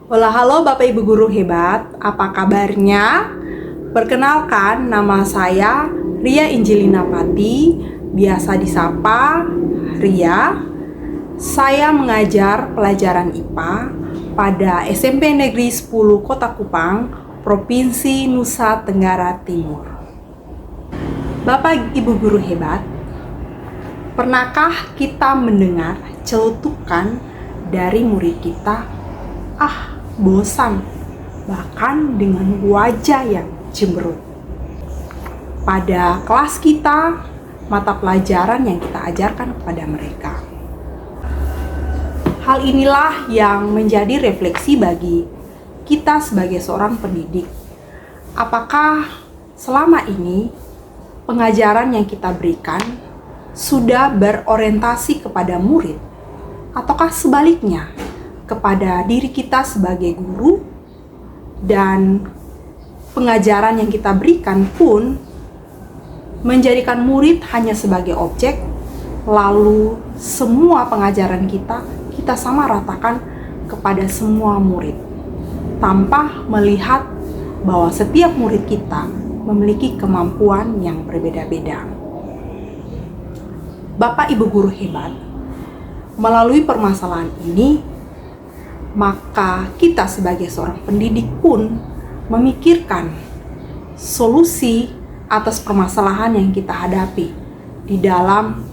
Hola, halo Bapak Ibu Guru hebat, apa kabarnya? Perkenalkan, nama saya Ria Injilina Pati, biasa disapa Ria. Saya mengajar pelajaran IPA pada SMP Negeri 10 Kota Kupang, Provinsi Nusa Tenggara Timur. Bapak Ibu Guru hebat, pernahkah kita mendengar celutukan dari murid kita? Bosan, bahkan dengan wajah yang cemberut. Pada kelas kita, mata pelajaran yang kita ajarkan kepada mereka. Hal inilah yang menjadi refleksi bagi kita sebagai seorang pendidik. Apakah selama ini pengajaran yang kita berikan sudah berorientasi kepada murid, ataukah sebaliknya kepada diri kita sebagai guru, dan pengajaran yang kita berikan pun menjadikan murid hanya sebagai objek, lalu semua pengajaran kita sama ratakan kepada semua murid, tanpa melihat bahwa setiap murid kita memiliki kemampuan yang berbeda-beda. Bapak Ibu Guru hebat, melalui permasalahan ini, maka kita sebagai seorang pendidik pun memikirkan solusi atas permasalahan yang kita hadapi di dalam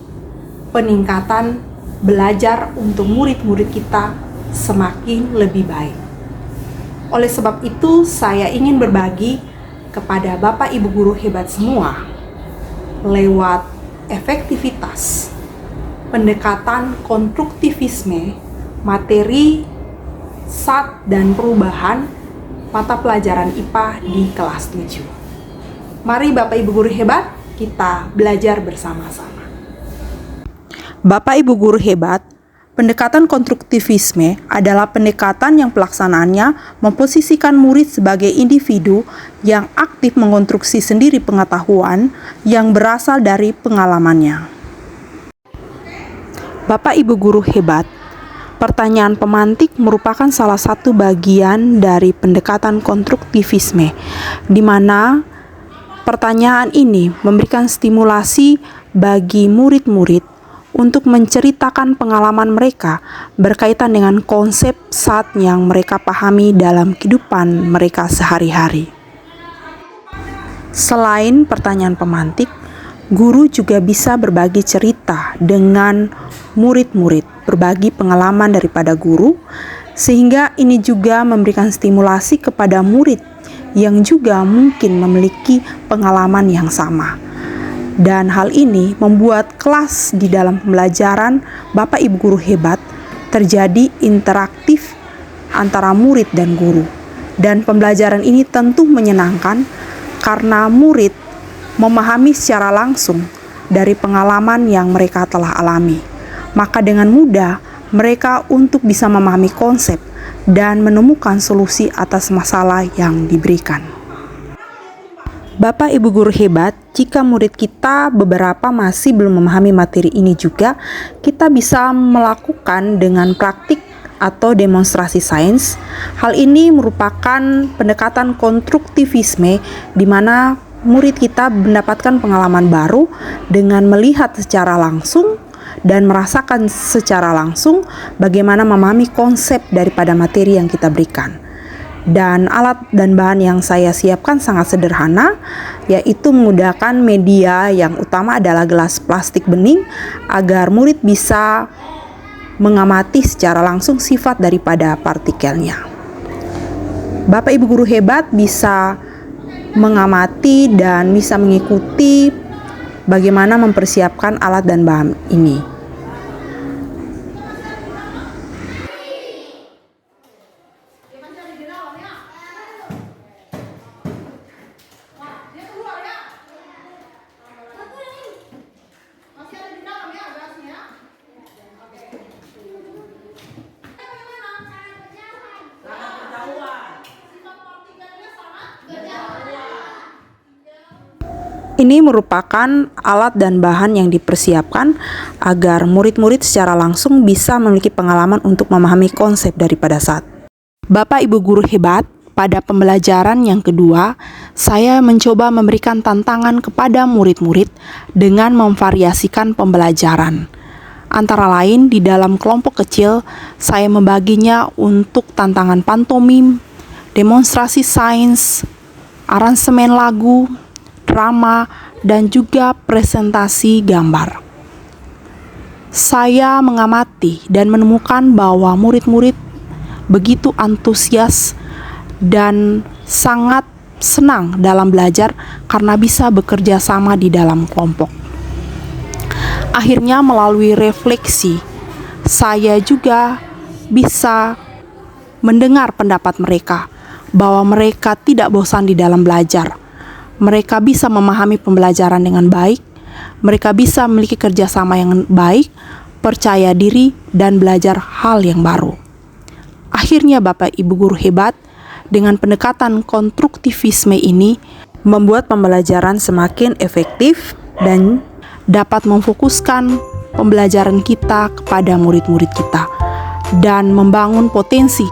peningkatan belajar untuk murid-murid kita semakin lebih baik. Oleh sebab itu, saya ingin berbagi kepada Bapak Ibu Guru hebat semua lewat efektivitas pendekatan konstruktivisme materi SAT dan perubahan mata pelajaran IPA di kelas 7. Mari Bapak Ibu Guru hebat, kita belajar bersama-sama. Bapak Ibu Guru hebat, pendekatan konstruktivisme adalah pendekatan yang pelaksanaannya memposisikan murid sebagai individu yang aktif mengonstruksi sendiri pengetahuan yang berasal dari pengalamannya. Bapak Ibu Guru hebat, pertanyaan pemantik merupakan salah satu bagian dari pendekatan konstruktivisme, di mana pertanyaan ini memberikan stimulasi bagi murid-murid untuk menceritakan pengalaman mereka berkaitan dengan konsep SAT yang mereka pahami dalam kehidupan mereka sehari-hari. Selain pertanyaan pemantik, guru juga bisa berbagi cerita dengan murid-murid, berbagi pengalaman daripada guru, sehingga ini juga memberikan stimulasi kepada murid yang juga mungkin memiliki pengalaman yang sama. Dan hal ini membuat kelas di dalam pembelajaran Bapak Ibu Guru hebat terjadi interaktif antara murid dan guru. Dan pembelajaran ini tentu menyenangkan karena murid memahami secara langsung dari pengalaman yang mereka telah alami. Maka dengan mudah mereka untuk bisa memahami konsep dan menemukan solusi atas masalah yang diberikan. Bapak Ibu Guru hebat, jika murid kita beberapa masih belum memahami materi ini juga, kita bisa melakukan dengan praktik atau demonstrasi sains. Hal ini merupakan pendekatan konstruktivisme di mana murid kita mendapatkan pengalaman baru dengan melihat secara langsung dan merasakan secara langsung bagaimana memahami konsep daripada materi yang kita berikan. Dan alat dan bahan yang saya siapkan sangat sederhana, yaitu menggunakan media yang utama adalah gelas plastik bening agar murid bisa mengamati secara langsung sifat daripada partikelnya. Bapak Ibu Guru hebat bisa mengamati dan bisa mengikuti bagaimana mempersiapkan alat dan bahan ini. Ini merupakan alat dan bahan yang dipersiapkan agar murid-murid secara langsung bisa memiliki pengalaman untuk memahami konsep daripada SAT. Bapak Ibu guru hebat, pada pembelajaran yang kedua, saya mencoba memberikan tantangan kepada murid-murid dengan memvariasikan pembelajaran. Antara lain, di dalam kelompok kecil, saya membaginya untuk tantangan pantomim, demonstrasi sains, aransemen lagu, drama, dan juga presentasi gambar. Saya mengamati dan menemukan bahwa murid-murid begitu antusias dan sangat senang dalam belajar karena bisa bekerja sama di dalam kelompok. Akhirnya melalui refleksi, saya juga bisa mendengar pendapat mereka bahwa mereka tidak bosan di dalam belajar. Mereka bisa memahami pembelajaran dengan baik, mereka bisa memiliki kerjasama yang baik, percaya diri, dan belajar hal yang baru. Akhirnya Bapak Ibu guru hebat, dengan pendekatan konstruktivisme ini, membuat pembelajaran semakin efektif dan dapat memfokuskan pembelajaran kita kepada murid-murid kita dan membangun potensi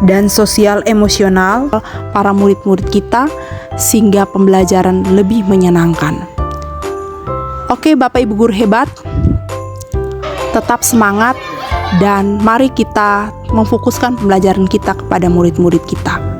dan sosial emosional para murid-murid kita sehingga pembelajaran lebih menyenangkan. Oke Bapak Ibu guru hebat, tetap semangat dan mari kita memfokuskan pembelajaran kita kepada murid-murid kita.